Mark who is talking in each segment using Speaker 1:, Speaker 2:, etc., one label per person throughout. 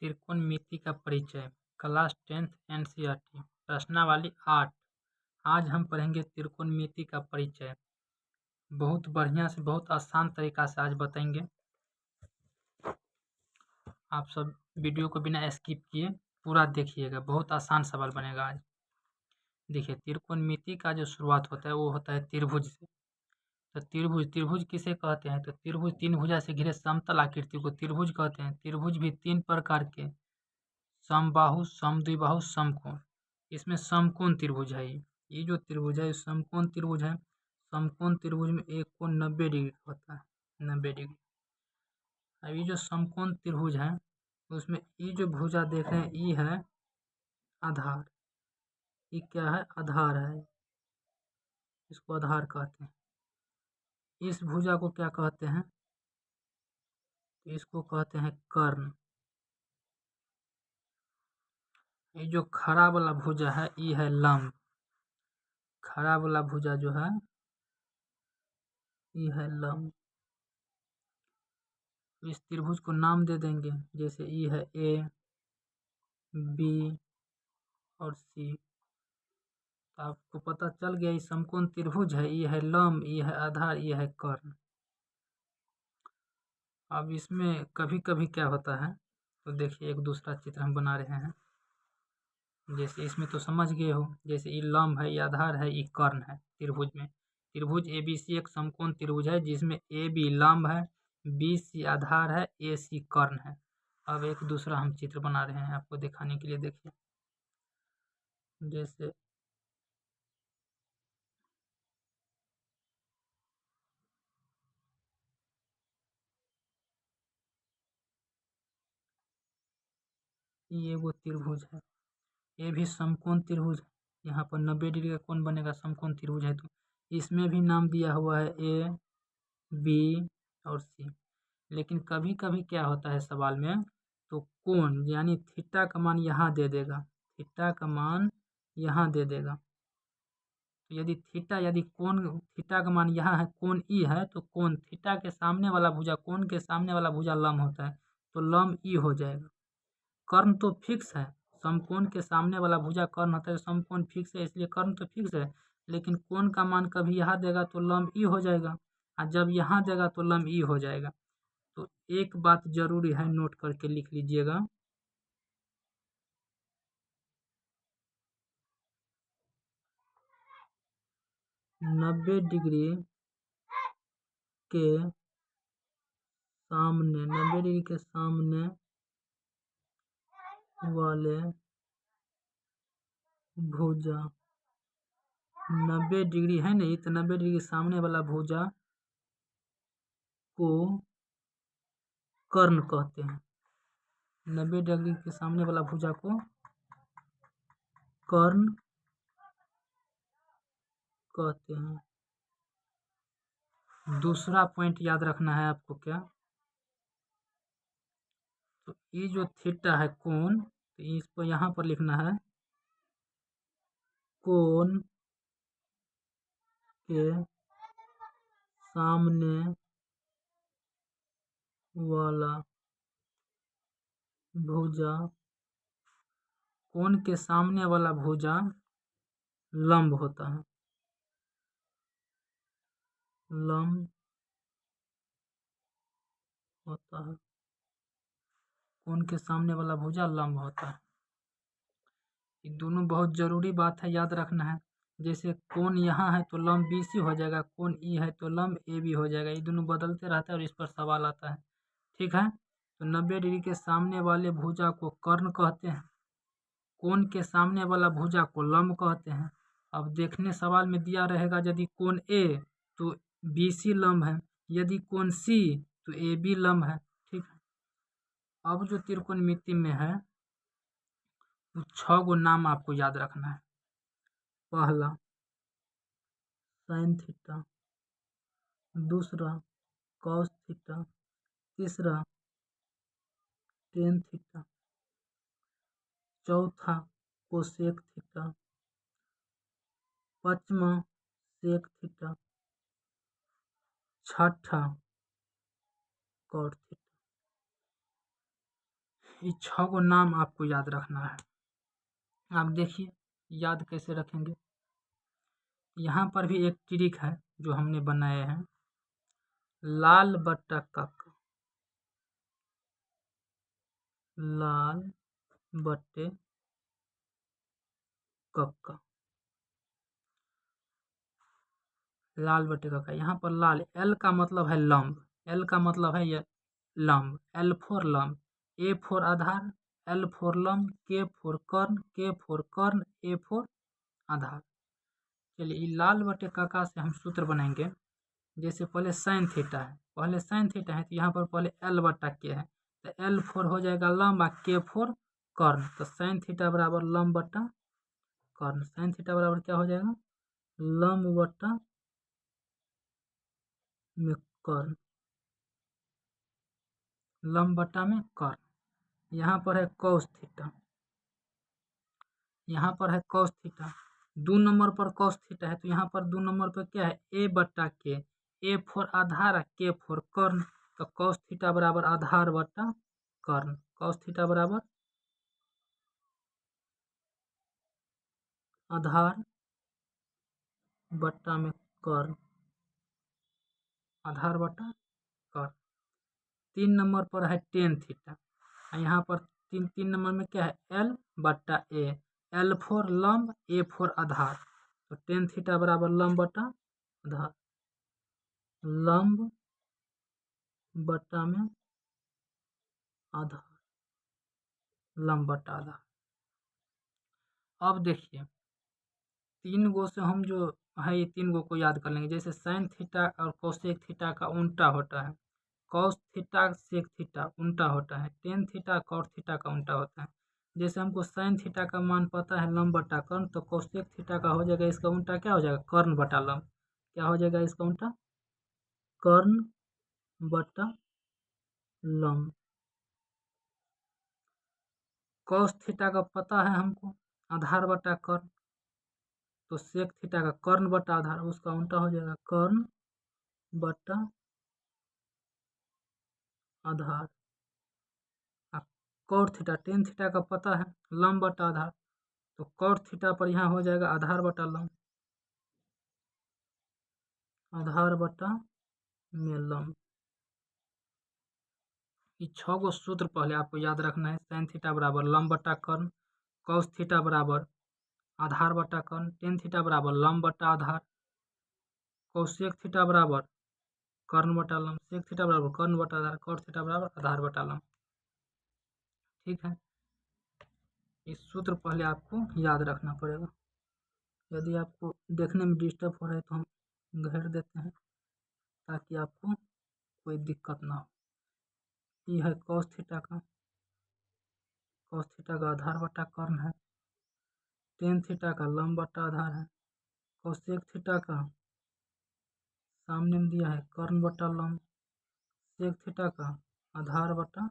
Speaker 1: त्रिकोणमिति का परिचय, class 10th NCERT, प्रश्नावली 8। आज हम पढ़ेंगे त्रिकोणमिति का परिचय। बहुत बढ़िया से, बहुत आसान तरीका से आज बताएंगे। आप सब वीडियो को बिना स्किप किए पूरा देखिएगा, बहुत आसान सवाल बनेगा आज। देखिए, त्रिकोणमिति का जो शुरुआत होता है वो होता है त्रिभुज से। तो त्रिभुज किसे कहते हैं? तो त्रिभुज तीन भुजा से घिरे समतल आकृति को त्रिभुज कहते हैं। त्रिभुज भी तीन प्रकार के, समबाहु, समद्विबाहु, समकोण। इसमें समकोण त्रिभुज है। ये जो त्रिभुज है समकोण त्रिभुज है। समकोण त्रिभुज में एक कोण 90 डिग्री होता है, 90 डिग्री। अब ये जो समकोण त्रिभुज है उसमें ये जो भुजा देख रहे हैं ये है आधार। ये क्या है? आधार है, इसको आधार कहते हैं। इस भुजा को क्या कहते हैं? इसको कहते हैं कर्ण। ये जो खड़ा वाला भुजा है ये है लंब। खड़ा वाला भुजा जो है ये है लंब। इस त्रिभुज को नाम दे देंगे, जैसे ये है ए, बी और सी। तो आपको पता चल गया ये समकोण त्रिभुज है, ये है लंब, ये है आधार, ये है कर्ण। अब इसमें कभी कभी क्या होता है, तो देखिए एक दूसरा चित्र हम बना रहे हैं। जैसे इसमें तो समझ गए हो, जैसे ये लंब है, ये आधार है, ये कर्ण है त्रिभुज में। त्रिभुज एबीसी एक समकोण त्रिभुज है जिसमें ए बी लंब है, बी सी आधार है, ए सी कर्ण है। अब एक दूसरा हम चित्र बना रहे हैं आपको दिखाने के लिए। देखिए, जैसे ये वो त्रिभुज है, ये भी समकोण त्रिभुज है। यहाँ पर 90 डिग्री का कोण बनेगा, समकोण त्रिभुज है। तो इसमें भी नाम दिया हुआ है ए, बी और सी। लेकिन कभी कभी क्या होता है सवाल में, तो कोण यानी थीटा का मान यहाँ दे देगा, थीटा का मान यहाँ दे देगा। तो यदि कोण थीटा का मान यहाँ है, कोण ई है, तो कोण थीटा के सामने वाला भुजा, कोण के सामने वाला भुजा लंब होता है, तो लंब ई हो जाएगा। कर्ण तो फिक्स है, समकोण के सामने वाला भुजा कर्ण होता है, समकोण फिक्स है इसलिए कर्ण तो फिक्स है। लेकिन कोण का मान कभी यहाँ देगा तो लंब ई हो जाएगा, और जब यहाँ देगा तो लंब ई हो जाएगा। तो एक बात जरूरी है, नोट करके लिख लीजिएगा। नब्बे डिग्री के सामने, 90 डिग्री के सामने वाले भुजा, 90 डिग्री है नहीं तो 90 डिग्री के सामने वाला भुजा को कर्ण कहते हैं। 90 डिग्री के सामने वाला भुजा को कर्ण कहते हैं। दूसरा पॉइंट याद रखना है आपको क्या, तो ये जो थीटा है कोण, तो इसको यहाँ पर लिखना है कोण के सामने वाला भुजा, कोण के सामने वाला भुजा लंब होता है, लंब होता है। कोण के सामने वाला भुजा लंब होता है। ये दोनों बहुत जरूरी बात है, याद रखना है। जैसे कोण यहाँ है तो लंब बीसी हो जाएगा, कोण ई है तो लंब ए बी हो जाएगा। ये दोनों बदलते रहता है और इस पर सवाल आता है, ठीक है। तो 90 डिग्री के सामने वाले भुजा को कर्ण कहते हैं, कोण के सामने वाला भुजा को लंब कहते हैं। अब देखने सवाल में दिया रहेगा यदि कोण ए तो बी सी लंब है, यदि कोण सी तो ए बी लंब है, ठीक है। अब जो त्रिकोणमिति में है तो 6 गो नाम आपको याद रखना है। पहला साइन थीटा, दूसरा कॉस थीटा, तीसरा टेन थीटा, चौथा कोसेक थीटा, पांचवा सेक थीटा, छठा कॉट थीटा। ये 6 को नाम आपको याद रखना है। आप देखिए याद कैसे रखेंगे। यहाँ पर भी एक ट्रिक है जो हमने बनाए हैं। लाल बट्टा कक्का, लाल बट्टे कक्का, लाल बट्टे कक्का। यहाँ पर लाल, एल का मतलब है लंब, एल का मतलब है ये लंब, एल फोर लंब, ए फोर आधार, एल फोर लंब, के फोर कर्ण, के फोर कर्ण, ए फोर आधार। चलिए ये लाल बटे कक्का से हम सूत्र बनाएंगे। जैसे पहले साइन थीटा है, पहले साइन थीटा है तो यहाँ पर पहले एल बट्टा के है, तो एल फोर हो जाएगा लंब और के फोर कर्ण, तो साइन थीटा बराबर लंब बट्टा कर्ण। साइन थीटा बराबर क्या हो जाएगा, लंब बट्टा में कर्ण, लंब बट्टा में कर्ण। यहाँ पर है कॉस थीटा, यहाँ पर है कॉस थीटा, 2 नंबर पर कॉस थीटा है तो यहाँ पर 2 नंबर पर क्या है, ए बट्टा के, ए फोर आधार के फोर कर्ण, तो कॉस थीटा बराबर आधार बट्टा कर्ण, कॉस थीटा बराबर आधार बट्टा में कर्ण, आधार बट्टा कर्ण। 3 नंबर पर है टेन थीटा, यहाँ पर तीन नंबर में क्या है, एल बट्टा ए, एल फोर लंब, ए फोर आधार, तो टेन थीटा बराबर लंब बट्टा आधार, लंब बट्टा में आधार, लंब बट्टा आधार। अब देखिए 3 गो से हम जो है ये 3 गो को याद कर लेंगे। जैसे साइन थीटा और कोसेक थीटा का उल्टा होता है, कॉस थीटा सेक थीटा उल्टा होता है, टेन थीटा कॉट थीटा का उल्टा होता है। जैसे हमको साइन थीटा का मान पता है लंब बटा कर्ण, तो कोसेक थीटा का हो जाएगा इसका उल्टा क्या हो जाएगा, कर्ण बटा लंब। क्या हो जाएगा इसका उल्टा, कर्ण बटा लंब। कॉस थीटा का पता है हमको आधार बटा कर्ण, तो सेक थीटा का कर्ण बटा आधार, उसका उल्टा हो जाएगा कर्ण बटा आधार। कॉट थीटा, टेन थीटा का पता है लंब बटा आधार, तो कॉट थीटा पर यहाँ हो जाएगा आधार बटा लंब, आधार बटा में लंब। ये 6 गो सूत्र पहले आपको याद रखना है। साइन थीटा बराबर लंब बटा कर्ण, कॉस थीटा बराबर आधार बटा कर्ण, टेन थीटा बराबर लंब बटा आधार, कोसेक थीटा बराबर कर्ण बटा लंब, सेक थीटा बराबर कर्ण बटा आधार, कॉट थीटा बराबर आधार बटा लंब। ठीक है, इस सूत्र पहले आपको याद रखना पड़ेगा। यदि आपको देखने में डिस्टर्ब हो रहा है तो हम घेर देते हैं ताकि आपको कोई दिक्कत ना हो। ये है कॉस थीटा का, कॉस थीटा का आधार बटा कर्ण है, टेन थीटा का लंब बटा आधार है, कोसेक थीटा का सामने में दिया है कर्ण बटा लंब, सेक थीटा का आधार बटा,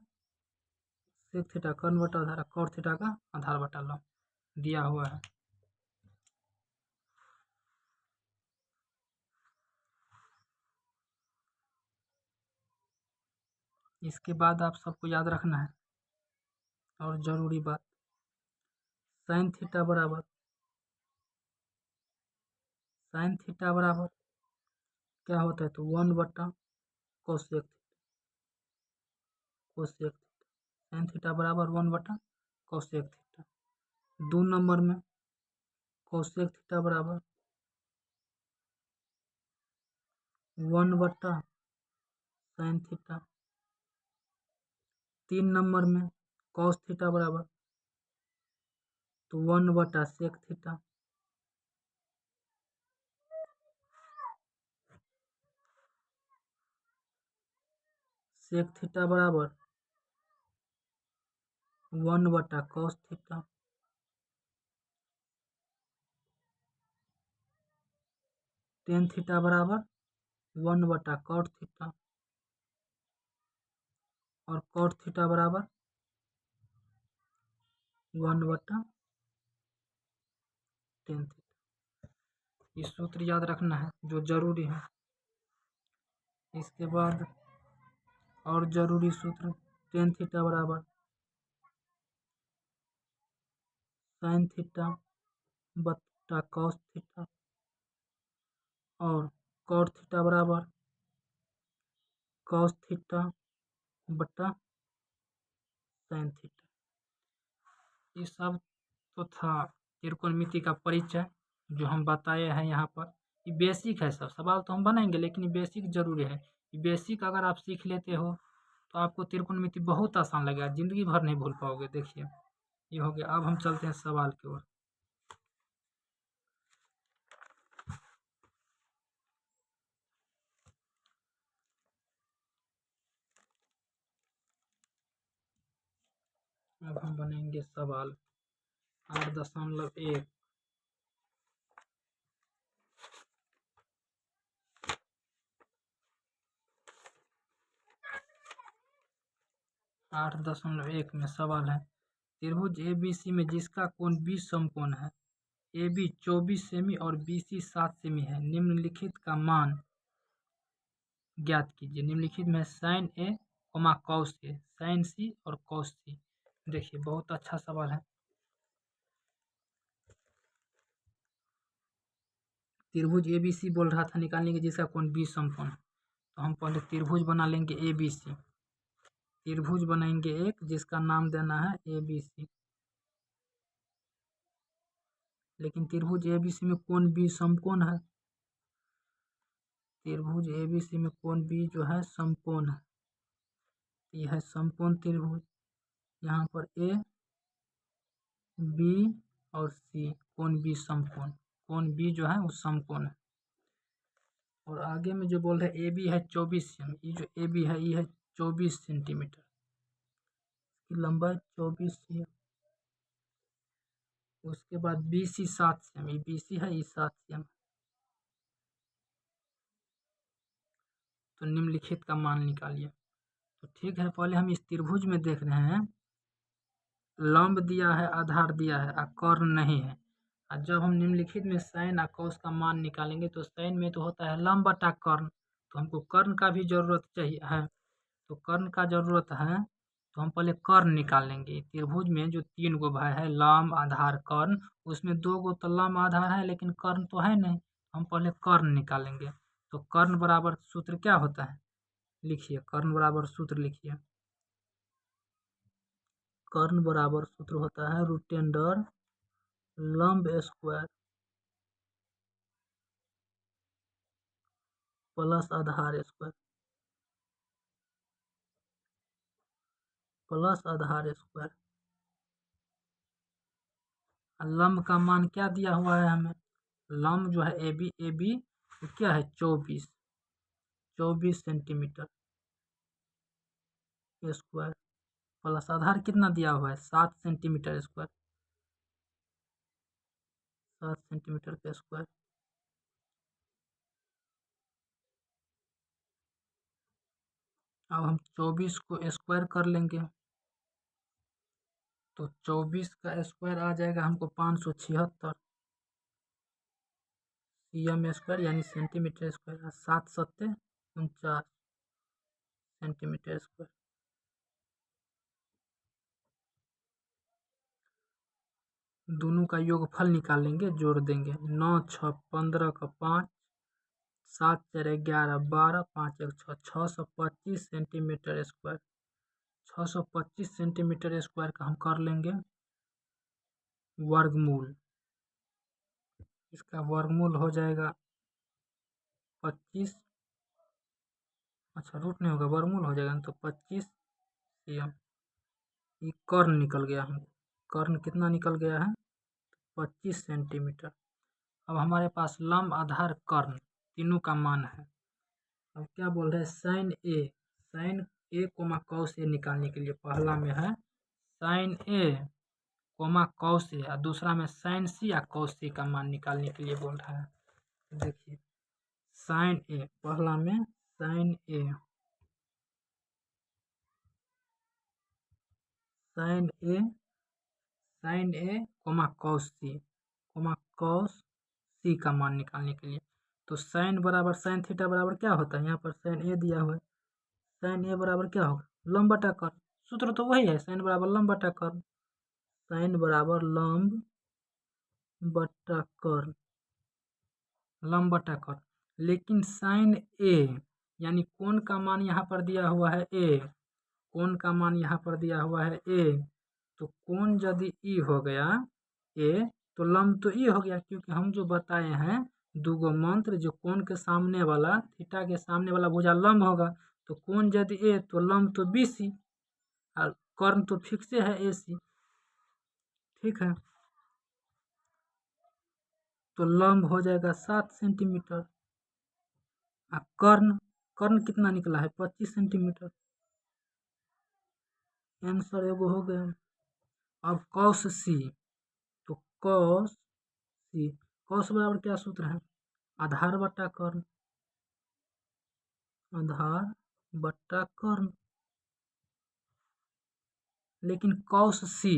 Speaker 1: सेक थीटा कर्ण बटा आधार, कॉट थीटा का आधार बटा लंब दिया हुआ है। इसके बाद आप सबको याद रखना है और जरूरी बात, साइन थीटा बराबर, साइन थीटा बराबर क्या होता है, तो 1 बटा cosec theta, cosec theta, sine theta बराबर 1 बटा कोसेक थीटा। 2 नंबर में कोसेक थीटा बराबर 1 बटा साइन थीटा। 3 नंबर में कॉस थीटा बराबर तो 1 बटा सेक थीटा। सेक थीटा बराबर 1 बटा कॉस थीटा। टेन थीटा बराबर 1 बटा कॉट थीटा, और कॉट थीटा बराबर 1 बटा टेन थीटा। ये सूत्र याद रखना है जो जरूरी है। इसके बाद और जरूरी सूत्र, टेन थीटा बराबर साइन थीटा बटा कॉस थीटा और कॉट थीटा बराबर कॉस थीटा बटा साइन थीटा। ये सब तो था त्रिकोणमिति का परिचय जो हम बताए हैं यहाँ पर। ये बेसिक है, सब सवाल तो हम बनाएंगे लेकिन ये बेसिक जरूरी है। ये बेसिक अगर आप सीख लेते हो तो आपको त्रिकोणमिति बहुत आसान लगेगा, जिंदगी भर नहीं भूल पाओगे। देखिए ये हो गया। अब हम चलते हैं सवाल की ओर। अब हम बनाएंगे सवाल 8.1। 8.1 में सवाल है, त्रिभुज ABC में जिसका कोण 20 समकोण है, AB 24 सेमी और BC 7 सेमी है, निम्नलिखित का मान ज्ञात कीजिए। निम्नलिखित में sine A, cos A, sine C और कॉस C। देखिए बहुत अच्छा सवाल है। त्रिभुज ABC बोल रहा था निकालने के जिसका कोण 20 समकोण है, तो हम पहले त्रिभुज बना लेंगे ABC। त्रिभुज बनाएंगे एक जिसका नाम देना है ABC। लेकिन त्रिभुज ABC में कोण B समकोण है। त्रिभुज ABC में कोण B जो है समकोण है। यह है समकोण त्रिभुज। यहाँ पर A, B और C कोण B समकोण, कोण B जो है वो समकोण है। और आगे में जो बोल रहे AB है 24 सेमी, ये जो AB है ये है 24 सेंटीमीटर, इसकी लंबाई 24 है। उसके बाद BC 7 सेमी, BC है ये 7 सेमी। तो निम्नलिखित का मान निकालिए। तो ठीक है, पहले हम इस त्रिभुज में देख रहे हैं, लंब दिया है, आधार दिया है और कर्ण नहीं है। और जब हम निम्नलिखित में साइन और कॉस का मान निकालेंगे तो साइन में तो होता है लंब बटा कर्ण, तो हमको कर्ण का भी जरूरत चाहिए है। तो कर्ण का जरूरत है तो हम पहले कर्ण निकाल लेंगे। त्रिभुज में जो 3 गो भाग है, लंब आधार कर्ण, उसमें 2 गो तो लंब आधार है लेकिन कर्ण तो है नहीं, हम पहले कर्ण निकालेंगे। तो कर्ण बराबर सूत्र क्या होता है, लिखिए। कर्ण बराबर सूत्र लिखिए। कर्ण बराबर सूत्र होता है √अंडर लंब स्क्वायर प्लस आधार स्क्वायर प्लस आधार स्क्वायर। लंब का मान क्या दिया हुआ है हमें, लंब जो है AB तो क्या है 24 सेंटीमीटर स्क्वायर प्लस आधार कितना दिया हुआ है 7 सेंटीमीटर स्क्वायर, 7 सेंटीमीटर का स्क्वायर। अब हम 24 को स्क्वायर कर लेंगे तो 24 का स्क्वायर आ जाएगा हमको 576 cm स्क्वायर यानी सेंटीमीटर स्क्वायर। 7 सत्ते 49 सेंटीमीटर स्क्वायर। दोनों का योगफल निकाल लेंगे, जोड़ देंगे। 9 6 15 का 5, 7 4 11 12, 5 1 6, 625 सेंटीमीटर स्क्वायर। 625 सेंटीमीटर स्क्वायर का हम कर लेंगे वर्गमूल। इसका वर्गमूल हो जाएगा 25, अच्छा रूट नहीं होगा, वर्गमूल हो जाएगा तो 25 cm। ये कर्ण निकल गया हमको, कर्ण कितना निकल गया है 25 सेंटीमीटर। अब हमारे पास लंब आधार कर्ण तीनों का मान है। अब क्या बोल रहे हैं, साइन ए कॉस ए निकालने के लिए पहला में है साइन ए कॉस ए और दूसरा में साइन सी या कॉस सी का मान निकालने के लिए बोल रहा है। देखिए साइन ए, पहला में साइन ए कॉस सी का मान निकालने के लिए। तो साइन बराबर साइन थीटा बराबर क्या होता है, यहाँ पर साइन ए दिया हुआ है, साइन ए बराबर क्या होगा लंब बटा कर्ण, सूत्र तो वही है, साइन बराबर लंब बटा कर्ण। साइन बराबर लंब बटा कर्ण, लंब बटा कर्ण। लेकिन साइन ए यानी कोण का मान यहाँ पर दिया हुआ है ए, कोण का मान यहाँ पर दिया हुआ है ए, तो कोण यदि ई हो गया ए तो लंब तो ई हो गया, क्योंकि हम जो बताए हैं दूगो मंत्र, जो कोण के सामने वाला थीटा के सामने वाला भुजा लंब होगा, तो कोण यदि ए तो लंब तो बी सी, और कर्ण तो फिक्स है ए सी। ठीक है, तो लंब हो जाएगा 7 सेंटीमीटर, और कर्ण, कर्ण कितना निकला है 25 सेंटीमीटर। आंसर एगो हो गया। अब कॉस सी, तो कॉस सी, कॉस बराबर क्या सूत्र है, आधार बटा कर्ण, आधार बटा कर्ण। लेकिन कॉस सी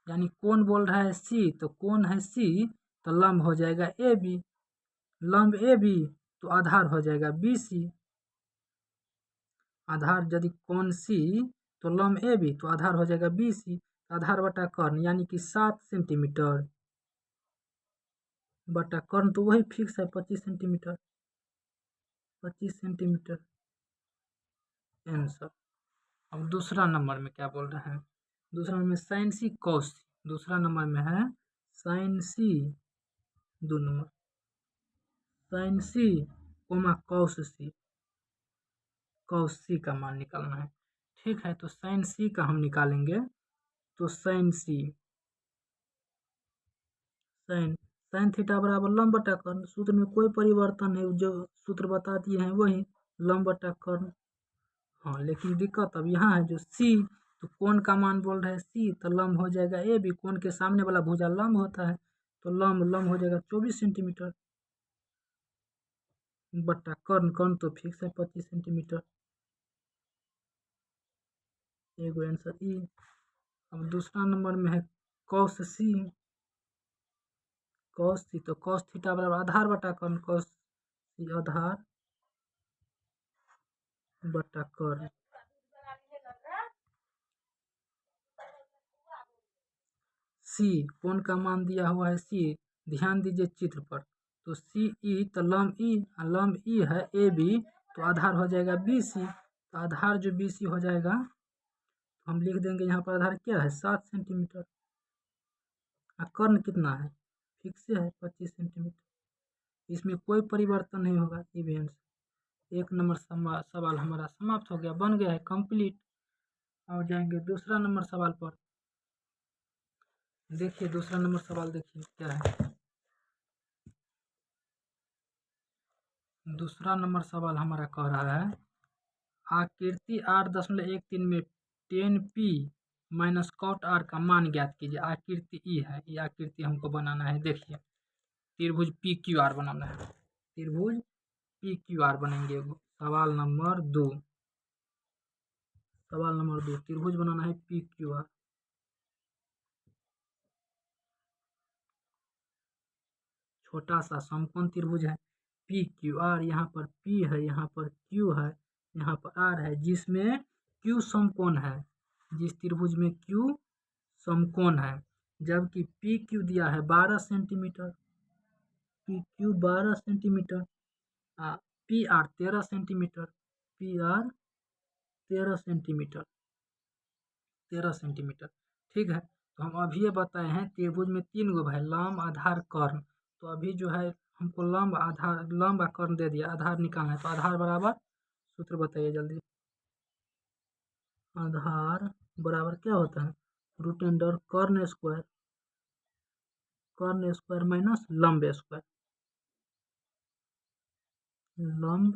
Speaker 1: यानी कौन बोल रहा है सी, तो कौन है सी, तो लंब हो जाएगा ए बी, लंब ए बी तो आधार हो जाएगा बी सी, आधार यदि कौन सी तो लंब ए बी तो आधार हो जाएगा बी सी, आधार बटा कर्ण यानी कि 7 सेंटीमीटर बटा कर्ण तो वही फिक्स है 25 सेंटीमीटर, 25 सेंटीमीटर आंसर। अब दूसरा नंबर में क्या बोल रहे हैं, दूसरा नंबर में साइन सी कॉस सी, दूसरा नंबर में है साइन सी, 2 number sign C comma cos सी, कॉस सी का मान निकालना है। ठीक है, तो साइन सी का हम निकालेंगे, तो साइन सी, साइन साइन थीटा बराबर लंब बटा कर्ण, सूत्र में कोई परिवर्तन है, जो सूत्र बता दिए हैं वही लंब बटा कर्ण। हाँ, लेकिन दिक्कत अब यहाँ है जो सी, तो कोण का मान बोल रहे हैं सी, तो लंब हो जाएगा ए बी, कोण के सामने वाला भुजा लंब होता है, तो लंब लंब हो जाएगा 24 सेंटीमीटर बटा कर्ण, कर्ण तो फिक्स है 25 सेंटीमीटर, एगो आंसर ई। अब दूसरा नंबर में है कॉस सी, कॉस सी तो कॉस थीटा बराबर आधार बटा कर्ण, कॉस सी आधार बटा कर्ण। सी कोण का मान दिया हुआ है सी, ध्यान दीजिए चित्र पर, तो सी ई तो लंब ई, लंब ई है ए बी तो आधार हो जाएगा बी सी, तो आधार जो बी सी हो जाएगा तो हम लिख देंगे यहाँ पर आधार क्या है 7 सेंटीमीटर, और कर्ण कितना है फिक्स है 25 सेंटीमीटर, इसमें कोई परिवर्तन नहीं होगा, इवेंट। एक नंबर सवाल हमारा समाप्त हो गया, बन गया है कंप्लीट। और जाएंगे दूसरा नंबर सवाल पर। देखिए दूसरा नंबर सवाल देखिए क्या है, दूसरा नंबर सवाल हमारा कह रहा है आकृति 8.13 में 10p माइनस कॉट आर का मान ज्ञात कीजिए। आकृति ई है, ये आकृति हमको बनाना है। देखिए त्रिभुज पी क्यू आर बनाना है, त्रिभुज पी क्यू आर बनेंगे। सवाल नंबर 2, सवाल नंबर 2 त्रिभुज बनाना है पी क्यू आर। छोटा सा समकोण त्रिभुज है पी क्यू आर, यहाँ पर पी है, यहाँ पर क्यू है, यहाँ पर आर है, जिसमें क्यू समकोण है, जिस त्रिभुज में क्यू समकोण है, जबकि पी क्यू दिया है 12 centimetre, P Q 12 centimetre, P R 13 centimetre, P R 13 centimetre, 13 centimetre. ठीक है, तो हम अभी ये बताए हैं त्रिभुज में 3 गो है, लंब आधार कर्ण, तो अभी जो है हमको लंब आधार, लंब और कर्ण दे दिया, आधार निकालना है, तो आधार बराबर सूत्र बताइए जल्दी। आधार बराबर क्या होता है, रूट अंडर कर्ण स्क्वायर, कर्ण स्क्वायर माइनस लंब स्क्वायर, लंब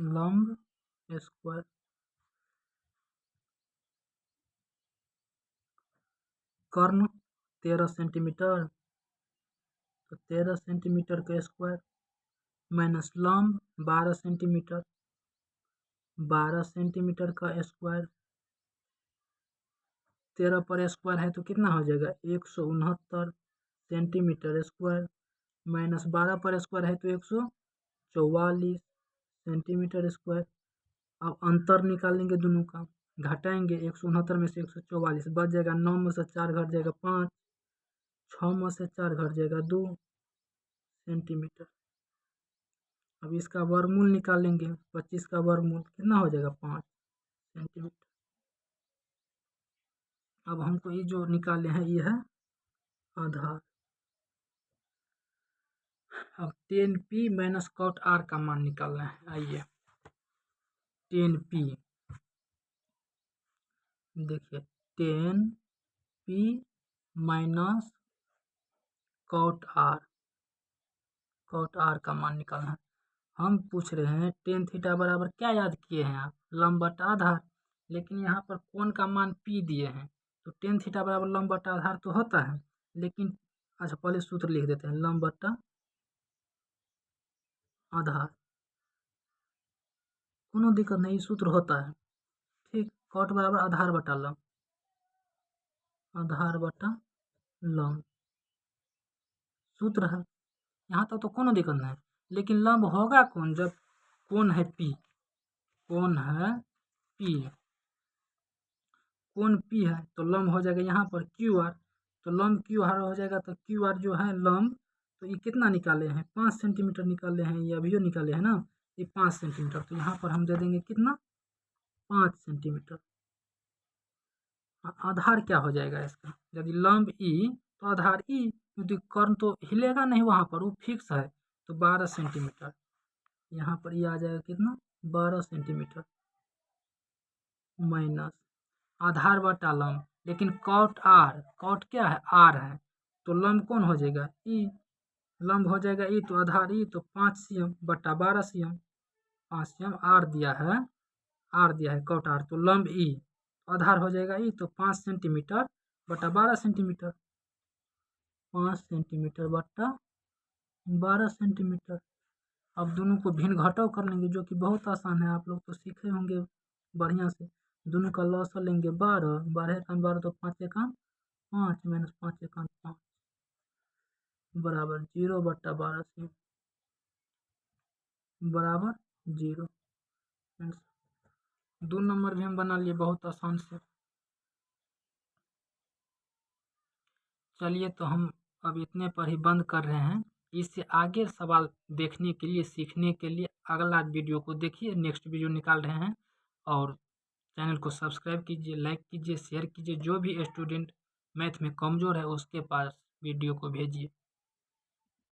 Speaker 1: लंब स्क्वायर। कर्ण 13 सेंटीमीटर, तो 13 सेंटीमीटर का स्क्वायर माइनस लंब 12 सेंटीमीटर, 12 सेंटीमीटर का स्क्वायर, 13 पर स्क्वायर है तो कितना हो जाएगा 169 सेंटीमीटर स्क्वायर, माइनस 12 पर स्क्वायर है तो 144 सेंटीमीटर स्क्वायर। अब अंतर निकालेंगे दोनों का, घटाएंगे 169 में से 144 बच जाएगा, 9 में से 4 घट जाएगा 5, 6 में से 4 घट जाएगा 2 सेंटीमीटर। अब इसका वर्गमूल निकालेंगे, 25 का वर्गमूल कितना हो जाएगा 5 सेंटीमीटर। अब हमको ये जो निकाले हैं ये है आधार। अब 10p माइनस कॉट r का मान निकालना है। आइए 10p देखिए 10p माइनस कॉट r का मान निकालना है। हम पूछ रहे हैं टेन थीटा बराबर क्या याद किए हैं आप, लंब बटा आधार, लेकिन यहाँ पर कोण का मान p दिए हैं तो टेन थीटा बराबर लंब बटा आधार तो होता है, लेकिन अच्छा पहले सूत्र लिख देते हैं, लंब बटा आधार, कोनो दिक्कत नहीं, सूत्र होता है ठीक। कॉट बराबर आधार बटा लंब, आधार बटा लंब सूत्र है, यहाँ तक तो कोनो दिक्कत नहीं। लेकिन लंब होगा कौन, जब कोण है p, कोण है p, कोण p है तो लंब हो जाएगा यहाँ पर QR, तो लंब QR हो जाएगा तो QR जो है लंब, तो ये कितना निकाले हैं 5 सेंटीमीटर निकाले हैं, ये अभी निकाले हैं ना, ये 5 सेंटीमीटर, तो यहाँ पर हम दे देंगे कितना 5 सेंटीमीटर। आधार क्या हो जाएगा इसका, यदि लंब E तो आधार E, क्योंकि कर्ण तो हिलेगा नहीं वहाँ पर, वो फिक्स है, तो 12 सेंटीमीटर। यहाँ पर ये आ जाएगा कितना 12 सेंटीमीटर माइनस आधार बटा लंब, लेकिन कॉट R, कॉट क्या है R है, तो लंब कौन हो जाएगा E, लंब हो जाएगा E तो आधार E, तो 5 cm बटा 12 cm, 5 cm R दिया है कॉट R, तो लंब E आधार हो जाएगा E, तो 5 सेंटीमीटर बटा 12 सेंटीमीटर, 5 सेंटीमीटर बटा 12 सेंटीमीटर। अब दोनों को भिन्न घटाव कर लेंगे, जो कि बहुत आसान है, आप लोग तो सीखे होंगे बढ़िया से। दोनों का लॉस लेंगे 12, 12 एकान 12 तो 5 एकान 5 माइनस 5 एकान 5 बराबर 0 बटा 12 से बराबर 0। 2 नंबर भी हम बना लिए बहुत आसान से। चलिए तो हम अब इतने पर ही बंद कर रहे हैं। इससे आगे सवाल देखने के लिए, सीखने के लिए अगला वीडियो को देखिए, नेक्स्ट वीडियो निकाल रहे हैं। और चैनल को सब्सक्राइब कीजिए, लाइक कीजिए, शेयर कीजिए। जो भी स्टूडेंट मैथ में कमज़ोर है उसके पास वीडियो को भेजिए।